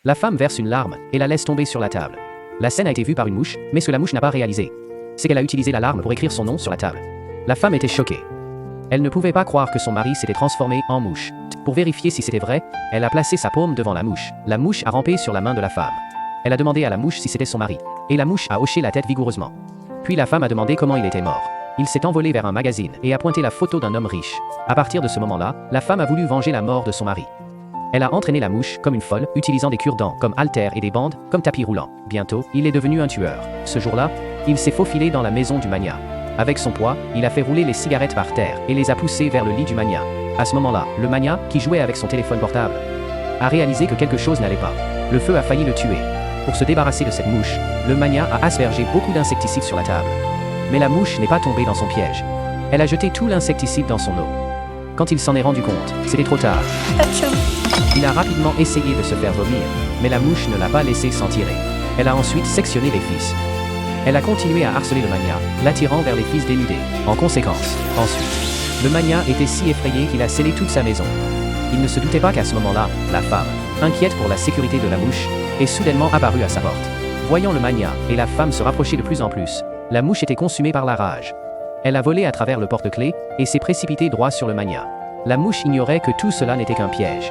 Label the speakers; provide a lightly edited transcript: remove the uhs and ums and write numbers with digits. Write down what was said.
Speaker 1: La femme verse une larme et la laisse tomber sur la table. La scène a été vue par une mouche, mais ce que la mouche n'a pas réalisé, c'est qu'elle a utilisé la larme pour écrire son nom sur la table. La femme était choquée. Elle ne pouvait pas croire que son mari s'était transformé en mouche. Pour vérifier si c'était vrai, elle a placé sa paume devant la mouche. La mouche a rampé sur la main de la femme. Elle a demandé à la mouche si c'était son mari. Et la mouche a hoché la tête vigoureusement. Puis la femme a demandé comment il était mort. Il s'est envolé vers un magazine et a pointé la photo d'un homme riche. À partir de ce moment-là, la femme a voulu venger la mort de son mari. Elle a entraîné la mouche comme une folle, utilisant des cure-dents comme haltères et des bandes comme tapis roulant. Bientôt, il est devenu un tueur. Ce jour-là, il s'est faufilé dans la maison du magnat. Avec son poids, il a fait rouler les cigarettes par terre et les a poussées vers le lit du magnat. À ce moment-là, le magnat, qui jouait avec son téléphone portable, a réalisé que quelque chose n'allait pas. Le feu a failli le tuer. Pour se débarrasser de cette mouche, le magnat a aspergé beaucoup d'insecticides sur la table. Mais la mouche n'est pas tombée dans son piège. Elle a jeté tout l'insecticide dans son eau. Quand il s'en est rendu compte, c'était trop tard. Il a rapidement essayé de se faire vomir, mais la mouche ne l'a pas laissé s'en tirer. Elle a ensuite sectionné les fils. Elle a continué à harceler le magnat, l'attirant vers les fils dénudés. En conséquence, ensuite, le magnat était si effrayé qu'il a scellé toute sa maison. Il ne se doutait pas qu'à ce moment-là, la femme, inquiète pour la sécurité de la mouche, est soudainement apparue à sa porte. Voyant le magnat et la femme se rapprocher de plus en plus, la mouche était consumée par la rage. Elle a volé à travers le porte-clés et s'est précipitée droit sur le magnat. La mouche ignorait que tout cela n'était qu'un piège.